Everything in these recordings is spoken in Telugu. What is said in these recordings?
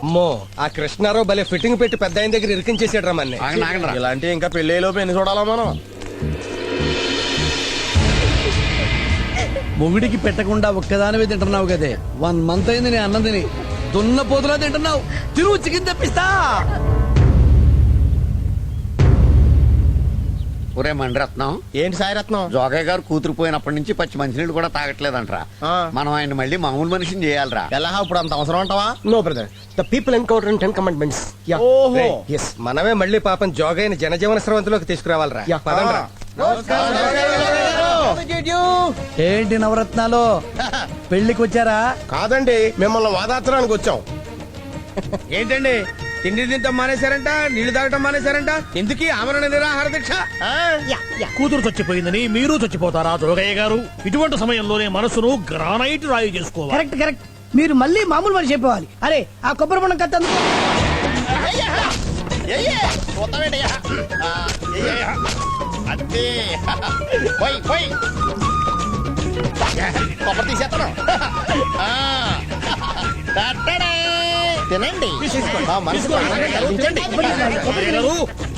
అమ్మో ఆ కృష్ణారావు భలే ఫిట్టింగ్ పెట్టి పెద్ద ఆయన దగ్గర ఇరికించేసాడు రమ్మని. ఇలాంటి ఇంకా పెళ్ళేలోపు ఎన్ని చూడాలా మనం? మొగుడికి పెట్టకుండా ఒక్కదానివే తింటున్నావు కదే. 1 month అయింది నేను అన్నం తిని. దున్న పోతులా తింటున్నావు. తిరుగు చికెన్ తెప్పిస్తా. ఒరే మండరత్నం, ఏంటి సాయిరత్నం? జోగయ్య గారు కూతురు పోయినప్పటి నుంచి పచ్చి మంచినీళ్ళు కూడా తాగట్లేదంటరా. మనం ఆయన మళ్ళీ మామూలు మనిషిని చేయాలరా. ఎలా ఇప్పుడు అంత అవసరం అంటావా? No brother, the people encounter in 10 commandments. ఓహో. ఎస్, మనమే మళ్ళీ పాపం జోగయ్యని జనజీవన స్రవంతిలోకి తీసుకురావాలరా. పదండ్రా. ఏంటి నవరత్నాలు పెళ్లికి వచ్చారా? కాదండి, మిమ్మల్ని వాదార్చడానికి వచ్చాం. ఏంటండి తిండి తింటాం మానేశారంట, నీళ్లు తాగటం మానేశారంట, ఎందుకు ఆమరణ నిరాహార దీక్ష? కూతురు చచ్చిపోయిందని మీరు చచ్చిపోతారా జోగయ్య గారు? ఇటువంటి సమయంలోనే మనసును గ్రానైట్ రాయి చేసుకోవాలి. Correct correct. మీరు మళ్ళీ మామూలు మనిషి అయిపోవాలి. అరే ఆ కొబ్బరి బొండం కత్తి అందుకో. అంతే కొబ్బరి తీసేస్తాను. తినండి.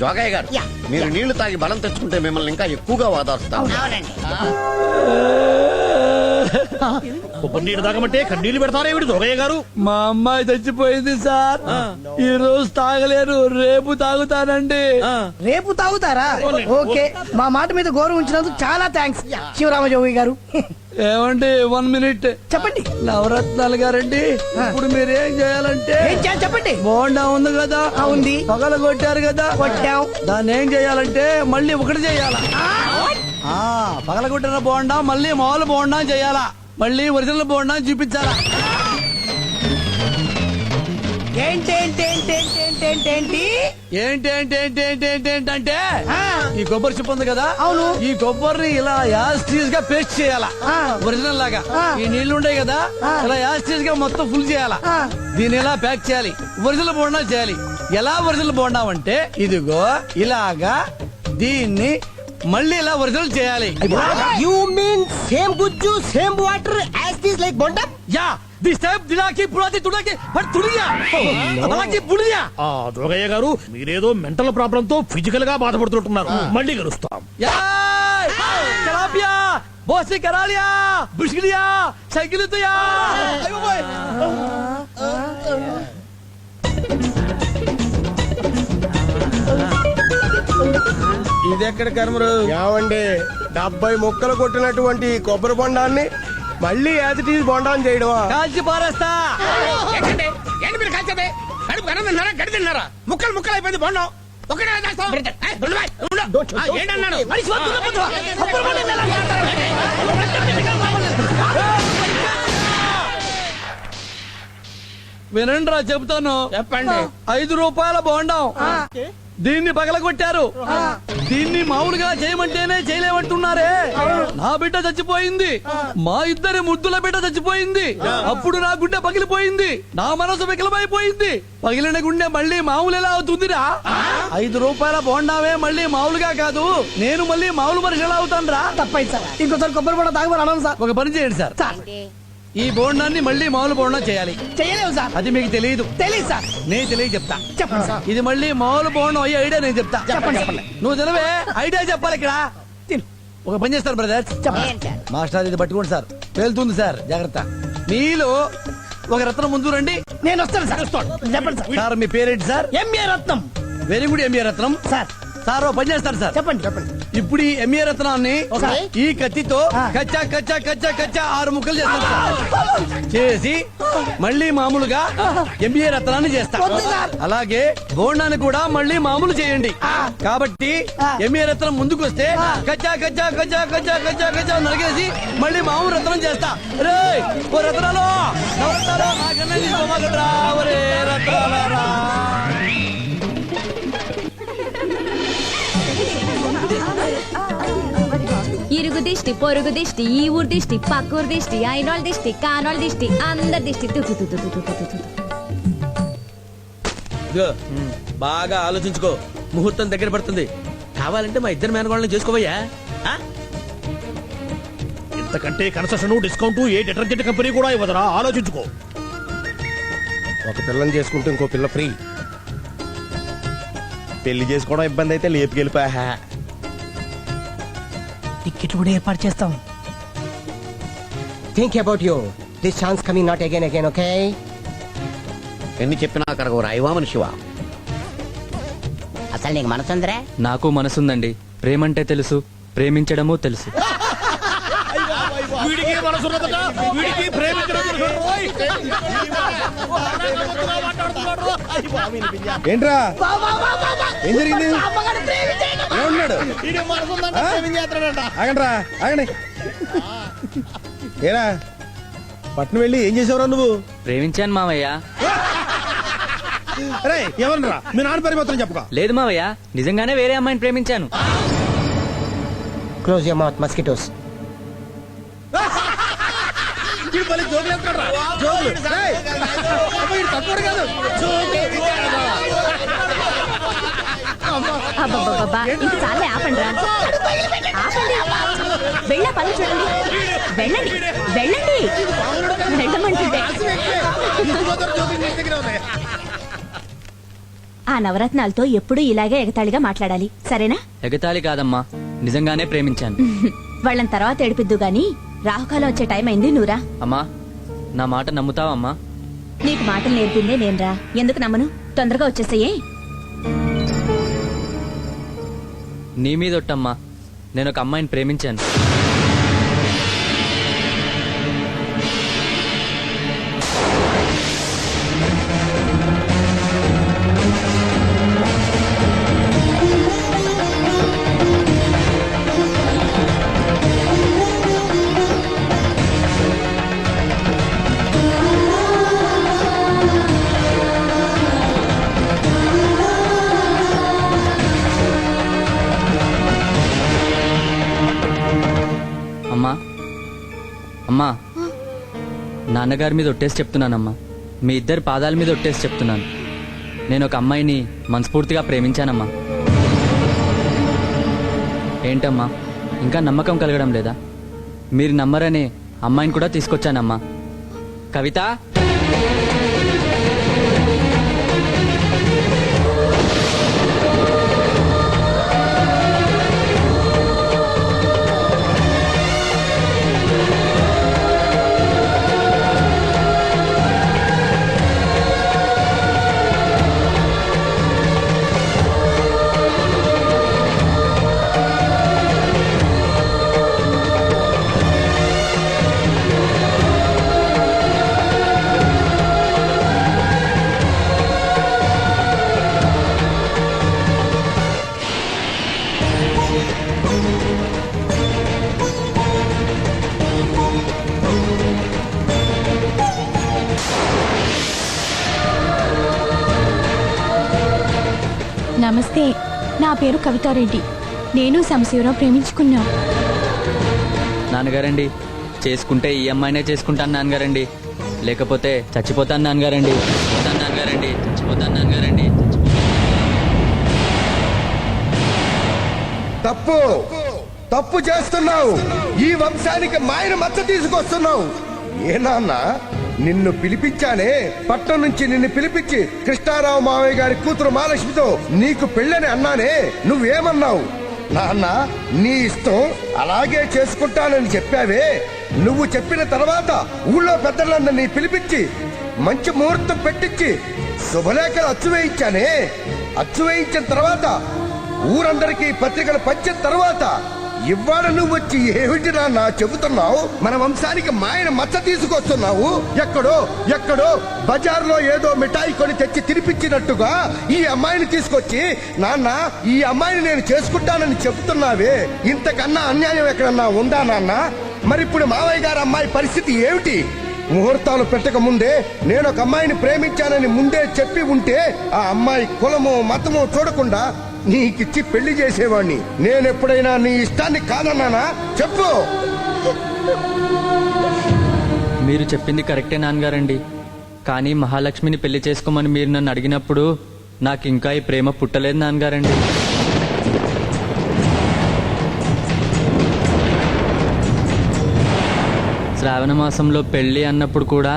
జోగయ్య గారు, మీరు నీళ్లు తాగి బలం తెచ్చుకుంటే మిమ్మల్ని ఇంకా ఎక్కువగా వాదారుస్తాం. కొబ్బరి నీళ్ళు తాగమంటే కన్నీళ్లు పెడతారేమిటి జోగయ్య గారు? మా అమ్మాయి చచ్చిపోయింది సార్. ఈ రోజు తాగలేరు, రేపు తాగుతానండి. రేపు తాగుతారా? ఓకే, మా మాట మీద గౌరవం ఉంచినందుకు చాలా థ్యాంక్స్ శివరామజోగి గారు. ఏమండి 1 minute చెప్పండి. నవరత్నాలు గారండి, ఇప్పుడు మీరేం చేయాలంటే ఏం చేయాలి చెప్పండి. బోండా ఉంది కదా, ఉంది. పగల కొట్టారు కదా, కొట్టాం. దాన్ని ఏం చేయాలంటే మళ్ళీ ఒకటి చేయాలా. పగల కొట్టిన బోండా మళ్ళీ మామూలు బోండా చేయాలా, మళ్ళీ ఒరిజినల్ బోండా చూపించాలా. ఏంటంటే ఈ కొబ్బరి చిప్ప ఉంది కదా, అవును, ఈ కొబ్బరిని ఇలా యాస్టీస్ గా పేస్ట్ చేయాలా ఒరిజినల్ లాగా. ఈ నీళ్లు ఉండే కదా, ఇలా యాస్టీస్ గా మొత్తం ఫుల్ చేయాలా. దీన్ని ఇలా ప్యాక్ చేయాలి, ఒరిజినల్ బోండా చేయాలి. ఎలా ఒరిజినల్ బోండా అంటే ఇదిగో ఇలాగా దీన్ని మళ్ళీ ఇలా ఒరిజినల్ చేయాలి. You mean same గుజ్జు same water as this like బొండం? యా, దిస్ టైం దినాకి పురాతి తుడాకి బట్ తుడియా అలాకి పుడియా. జోగయ్య గారు, మీరేదో మెంటల్ ప్రాబ్లం తో ఫిజికల్ గా బాధపడుతుంటున్నారు. మళ్ళీ కలుస్తాం. కరాపియా బోసి కరాలియా బిస్కిలియా సైకిల్ తుయా. ఇదెక్కడ కర్మరు? ఏమండి, 70 ముక్కలు కొట్టినటువంటి కొబ్బరి బొండాన్ని మళ్ళీ యాజిటీజ్ బొండాన్ని చేయడమా? కాల్చి పారేస్తా. ఏంటండి ఏంటి మీరు కాల్చేది? కడుపు కన్నం తిన్నారా, గడి తిన్నారా? ముక్కలు ముక్కలు అయిపోయింది బొండం. ఒకటే చేస్తాం. ఏంటన్నాను? వినండి రా చెప్తాను. చెప్పండి. 5 రూపాయల బోండం, దీన్ని పగలగొట్టారు. దీన్ని మామూలుగా చేయమంటేనే చేయలేమంటున్నారే. నా బిడ్డ చచ్చిపోయింది, మా ఇద్దరి ముద్దుల బిడ్డ చచ్చిపోయింది. అప్పుడు నా గుండె పగిలిపోయింది, నా మనసు వికలమైపోయింది. పగిలిన గుండె మళ్ళీ మామూలు ఎలా అవుతుందిరా? 5 రూపాయల బోండావే మళ్ళీ మామూలుగా కాదు, నేను మళ్ళీ మామూలు మనిషి ఎలా అవుతాను రా? తప్పైంది సార్, ఇంకోసారి కొబ్బరి బొండం తాగమని అన్నాను సార్. ఒక పని చేయండి సార్, ఈ బోండాన్ని మళ్ళీ మామూలు బోండా చేయాలి. చేయలేవు సార్. అది మీకు తెలియదు. తెలియదు సార్. నేను తెలియ చెప్తా. చెప్పండి సార్. ఇది మళ్ళీ మామూలు బోండం అయ్యే ఐడియా నేను చెప్తా. చెప్పండి. నువ్వు తెలివే ఐడియా చెప్పాలి ఇక్కడ. ఒక పని చేస్తారు బ్రదర్, మాస్టర్ ఇది పట్టుకోండి సార్, పేలుతుంది సార్, జాగ్రత్త. మీలో ఒక రత్నం ముందు రండి. నేను వస్తాను సార్. చెప్పండి సార్. సార్ మీ పేరేంటి సార్? ఎంఏ రత్నం. వెరీ గుడ్, ఎంఏ రత్నం. సార్ సార్ ఓ పని చేస్తారు సార్. చెప్పండి. ఇప్పుడు ఈ ఎంఏ రత్నాన్ని ఈ కత్తితో కచ్చా కచ్చా కచ్చా కచ్చా 6 ముక్కలు చేస్తాను సార్. చేసి మళ్ళీ మామూలుగా ఎంఏ రత్నాన్ని చేస్తా. అలాగే బోండాన్ని కూడా మళ్ళీ మామూలు చేయండి. కాబట్టి ఎంఏ రత్నం ముందుకు వస్తే కచ్చా కచ్చా కచ్చా కచ్చా కచ్చా కచ్చా నరిగేసి మళ్ళీ మామూలు రత్నం చేస్తా. రే ఓ రత్నాలు నవరత్నాలు నాకన్నా తీసుకోమాకట్రా, ఒరే రత్నాలరా. ఇరుగు దిష్టి, పొరుగు దిష్టి, ఈ ఊరు దిష్టి, పక్కూరు దిష్టి, అయినోళ్ళ దిష్టి, కానోళ్ళ దిష్టి, అందరి దిష్టి. బాగా ఆలోచించుకో, ముహూర్తం దగ్గర పడుతుంది. కావాలంటే మా ఇద్దరు మేనగోళ్ళని చేసుకోవయ్యా. ఇంతకంటే కన్సెషన్ డిస్కౌంట్ ఏ డిటర్జెంట్ కంపెనీ కూడా ఇవ్వదరా, ఆలోచించుకో. ఒక పిల్లని చేసుకుంటే ఇంకో పిల్ల ఫ్రీ. పెళ్లి చేసుకోవడం ఇబ్బంది అయితే లేపుకెళ్ళిపోయా. టికెట్ కూడా ఏర్పాటు చేస్తాం. Think about you. This chance coming not again again, okay? ఎన్ని చెప్పినా అక్కడ రాయివా మనిషివా? అసలు నీకు మనసుందరే? నాకు మనసుందండి. ప్రేమంటే తెలుసు, ప్రేమించడము తెలుసు. వీడికి మనసున్నదట, వీడికి ప్రేమించడం తెలుసు. ఏంట్రా ఏం జరిగింది? ఏమన్నాడు? ఆగండ్రా ఆగండి. ఏరా పట్నం వెళ్ళి ఏం చేసావురా నువ్వు? ప్రేమించాను మావయ్య. అరే ఎవరన్నా మీ నాన్న పరిమితం చెప్పుకో. లేదు మావయ్య, నిజంగానే వేరే అమ్మాయిని ప్రేమించాను. Close your mouth mosquitoes. అబ్బబ్బబ్బబ్బా, ఇంక చాలే, ఆపండి రా. ఆపండి, వెళ్ళే పనులు చూడండి. వెళ్ళండి వెళ్ళండి, వెళ్ళమంటుంటే. ఆ నవరత్నాలతో ఎప్పుడూ ఇలాగే ఎగతాళిగా మాట్లాడాలి, సరేనా? ఎగతాళి కాదమ్మా, నిజంగానే ప్రేమించాను. వాళ్ళని తర్వాత ఏడిపిద్దు గాని రాహుకాలం వచ్చే టైం అయింది, నువ్వురా. అమ్మా, నా మాట నమ్ముతావమ్మా? నీకు మాటలు నేర్పిందే నేనురా, ఎందుకు నమ్మను? తొందరగా వచ్చేసేయే. నీ మీదొట్టమ్మా, నేను ఒక అమ్మాయిని ప్రేమించాను. అమ్మా అమ్మా, నాన్నగారి మీద ఒట్టేసి చెప్తున్నానమ్మా, మీ ఇద్దరి పాదాల మీద ఒట్టేసి చెప్తున్నాను, నేను ఒక అమ్మాయిని మనస్ఫూర్తిగా ప్రేమించానమ్మా. ఏంటమ్మా, ఇంకా నమ్మకం కలగడం లేదా? మీరు నమ్మరనే అమ్మాయిని కూడా తీసుకొచ్చానమ్మా. కవిత, నమస్తే, నా పేరు కవితారెడ్డి. నేను సంశీవరావు ప్రేమించుకున్నా. నాన్నగారండి, చేసుకుంటే ఈ అమ్మాయినే చేసుకుంటాను నాన్నగారండి, లేకపోతే చచ్చిపోతాను నాన్నగారండి. చచ్చిపోతాను నాన్నగారండి, చచ్చిపోతాను నాన్నగారండి. తప్పు తప్పు చేస్తున్నావు. ఈ వంశానికి మాయన మచ్చ తీసుకొస్తున్నావు. ఏ నాన్న, నిన్ను పిలిపించానే, పట్నం నుంచి నిన్ను పిలిపించి కృష్ణారావు మావయ్య గారి కూతురు మహాలక్ష్మితో నీకు పెళ్ళని అన్నానే, నువ్వేమన్నావు? నాన్న, నీ ఇష్టం, అలాగే చేసుకుంటానని చెప్పావే. నువ్వు చెప్పిన తర్వాత ఊళ్ళో పెద్దలందరినీ పిలిపించి మంచి ముహూర్తం పెట్టించి శుభలేఖలు అచ్చు వేయించానే. అచ్చు వేయించిన తర్వాత ఊరందరికీ పత్రికలు పంచిన తర్వాత ఇవాళ నువ్వు వచ్చి ఏమిటి నాన్న చెబుతున్నావు? మన వంశానికి మాయన మచ్చ తీసుకొస్తున్నావు. ఎక్కడో ఎక్కడో బజార్లో ఏదో మిఠాయి కొని తెచ్చి తినిపించినట్టుగా ఈ అమ్మాయిని తీసుకొచ్చి, నాన్న ఈ అమ్మాయిని నేను చేసుకుంటానని చెబుతున్నావే. ఇంతకన్నా అన్యాయం ఎక్కడన్నా ఉందా నాన్న? మరిప్పుడు మావయ్య గారి అమ్మాయి పరిస్థితి ఏమిటి? ముహూర్తాలు పెట్టక ముందే నేను ఒక అమ్మాయిని ప్రేమించానని ముందే చెప్పి ఉంటే ఆ అమ్మాయి కులమో మతమో చూడకుండా నీకిచ్చి పెళ్లి చేసేవాణ్ణి. నేనెప్పుడైనా నీ ఇష్టాన్ని కాదన్నానా? చెప్పు. మీరు చెప్పింది కరెక్టే నాన్నగారండి, కానీ మహాలక్ష్మిని పెళ్లి చేసుకోమని మీరు నన్ను అడిగినప్పుడు నాకు ఇంకా ఈ ప్రేమ పుట్టలేదు నాన్నగారండి. శ్రావణ మాసంలో పెళ్లి అన్నప్పుడు కూడా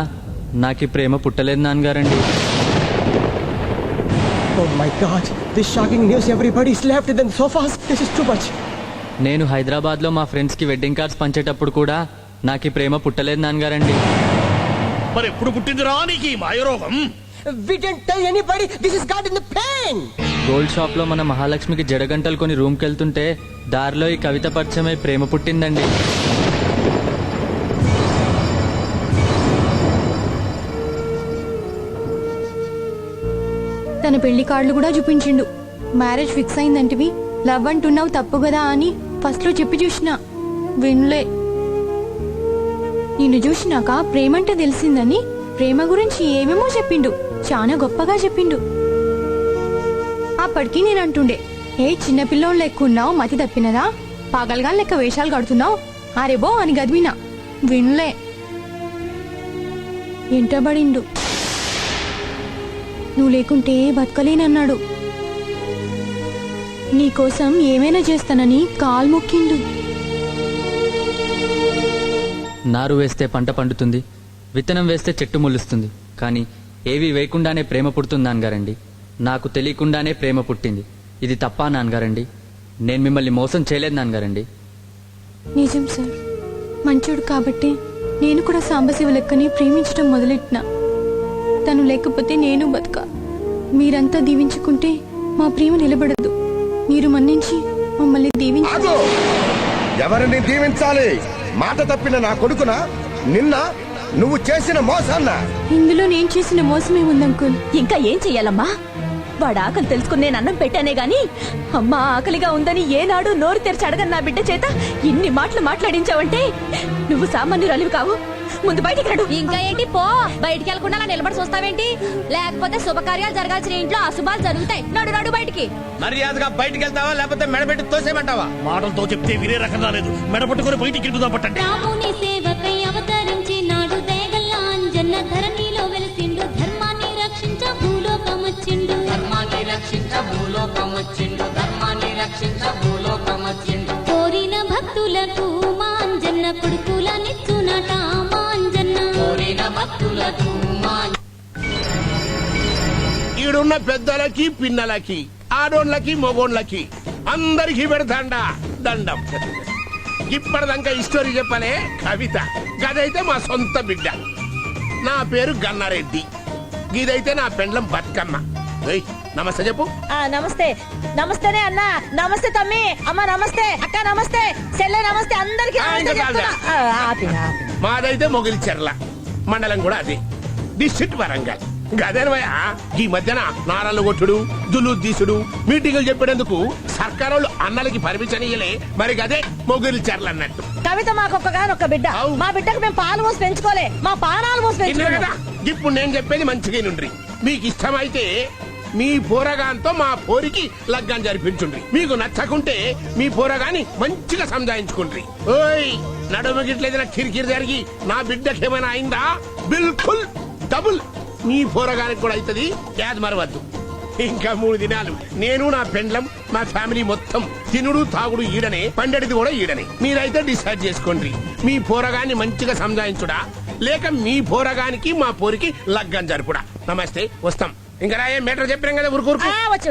నాకు ఈ ప్రేమ పుట్టలేదు నాన్నగారండి. Oh my God! This shocking news. Everybody's left them so fast. This is too much. నేను హైదరాబాద్లో మా ఫ్రెండ్స్కి వెడ్డింగ్ కార్డ్స్ పంచేటప్పుడు కూడా నాకు ఈ ప్రేమ పుట్టలేదు నాన్నగారండి. మరి ఎప్పుడు పుట్టిందిరా నీకు ఈ మాయరోగం? We didn't tell anybody. This is God in the pain. Gold షాప్లో మన మహాలక్ష్మికి జడగంటలు కొని రూమ్కి వెళ్తుంటే దారిలో ఈ కవిత పరిచయమై ప్రేమ పుట్టిందండి. తన పెళ్లి కార్డులు కూడా చూపించిండు. మ్యారేజ్ ఫిక్స్ అయిందంటివి, లవ్ అంటున్నావు తప్పు కదా అని ఫస్ట్ లో చెప్పి చూసిన వినలే. నిన్ను చూసినాక ప్రేమంటే తెలిసిందని ప్రేమ గురించి ఏమేమో చెప్పిండు, చాలా గొప్పగా చెప్పిండు. అప్పటికి నేను అంటుండే, ఏ చిన్నపిల్లోళ్ళు ఎక్కున్నావు, మతి తప్పినదా, పాగల్గా లెక్క వేషాలు కడుతున్నావు అరేబో అని గదివినా. వినలే, ఎంటబడిండు. నువ్వు లేకుంటే బతకలేనన్నాడు. నీకోసం ఏమైనా చేస్తానని కాలు మొక్కిండు. నారు వేస్తే పంట పండుతుంది, విత్తనం వేస్తే చెట్టు మొలుస్తుంది, కానీ ఏవి వేయకుండానే ప్రేమ పుడుతుంది నాన్నగారండి. నాకు తెలియకుండానే ప్రేమ పుట్టింది. ఇది తప్పా నాన్నగారండి? నేను మిమ్మల్ని మోసం చేయలేదు నాన్నగారండి. నిజం సార్, మంచోడు కాబట్టి నేను కూడా సాంబశివ లెక్కని ప్రేమించడం మొదలెట్టినా. తను లేకపోతే నేను బతక. మీరంతా దీవించుకుంటే మా ప్రేమ నిలబడదు. మీరు మన్నించి మమ్మల్ని దీవించాలి. ఆగు! ఎవరిని దీవించాలి? మాట తప్పిన నా కొడుకున నిన్న నువ్వు చేసిన మోసాన్న. ఇందులో నేను చేసిన మోసమే ఉంది అంకుల్. ఇంకా ఏం చెయ్యాలమ్మా? వాడు ఆకలి తెలుసుకుని నేను అన్నం పెట్టానే గాని అమ్మా ఆకలిగా ఉందని ఏనాడు నోరు తెరిచి అడగని నా బిడ్డ చేత ఇన్ని మాటలు మాట్లాడించావంటే నువ్వు సామాన్యురాలివి కావు. ముందు బయటికి రాడు. ఇంకా ఏంటి పో, బయటికి వెళ్ళకుండా అలా నిలబడి చూస్తావేంటి? లేకపోతే శుభకార్యాలు జరగాల్సిన ఇంట్లో అశుభాలు జరుగుతాయి. నడు నడు బయటికి. మర్యాదగా బయటికి వెళ్తావా లేకపోతే మెడబెట్టి తోసేమంటావా? మాటలతో చెప్తే వినే రకం రాలేదు. మెడపట్టుకుని బయటికి వెళ్తుందా పట్టండి. రాముని సేవకై అవతరించి నాడు దేగల్ల అంజన్న ధరణిలో వెలిసిండు. ధర్మాన్ని రక్షించ భూలోకమొచ్చిండు. ధర్మాన్ని రక్షించ భూలోకమొచ్చిండు. ధర్మాన్ని రక్షించ భూలోకమొచ్చిండు. కోరిన భక్తులకు మా అంజన్న కొడుకుల నిచ్చునట. మా అంజన్న కోరిన భక్తులకు మా ఈడున్న పెద్దలకి పిన్నలకి ఆడోళ్ళకి మొగోళ్ళకి అందరికి పెడతాండా దండం. ఇప్పటిదాకా ఈ స్టోరీ చెప్పలే కవిత. గదైతే మా సొంత బిడ్డ. నా పేరు గన్నారెడ్డి. ఇదైతే నా పెండ్లం బతుకమ్మ. ఏయ్, నమస్తే చెప్పు. నమస్తే. నమస్తేనే అన్నా. నమస్తే తమ్మి. అమ్మ నమస్తే. అక్క నమస్తే. చెల్లె నమస్తే. అందరికి మాదైతే మొగిలిచెర్ల మండలం కూడా అదే, డిస్ట్రిక్ట్ వరంగల్. గదేనవయ్యా ఈ మధ్యన నారాలు కొట్టుడు, దులు తీసుడు, మీటింగులు చెప్పేందుకు సర్కారోళ్ళు అన్నలకి పర్మిషన్ ఇయ్యలే. మరి గదే మొగిలిచెర్ల అన్నట్టు. కవిత మాకొక్కగానొక్క బిడ్డ. మా బిడ్డకు మేము పాలు పోసి పెంచుకోలే, మా పానాలు పోసి పెంచుకోలే. ఇప్పుడు నేను చెప్పేది మంచిగా నుండ్రి. మీకు ఇష్టమైతే మీ పోరగాంతో మా పోరికి లగ్గం జరిపించుండ్రి. మీకు నచ్చకుంటే మీ పోరగాని మంచిగా సంజాయించుకుండ్రి. ఓయ్ నడుమ గిట్లేదైనా కిరికిరి జరిగి నా బిడ్డకేమైనా అయిందా బిల్కుల్ డబుల్ మీ పోరగానికి కూడా అవుతుంది. యాద్ మరవద్దు. ఇంకా 3 దినాలు నేను నా పెండ్లం మా ఫ్యామిలీ మొత్తం తినుడు తాగుడు ఈడనే, పండడిది కూడా ఈడనే. మీరైతే డిసైడ్ చేసుకోండి. మీ పోరగాన్ని మంచిగా సంజాయించుడా లేక మీ పోరగానికి మా పోరికి లగ్గం జరుపుడా. నమస్తే, వస్తాం. ఇంకా రాయే మేటర్ చెప్పాం కదా ఊరుకూరుకు. వచ్చి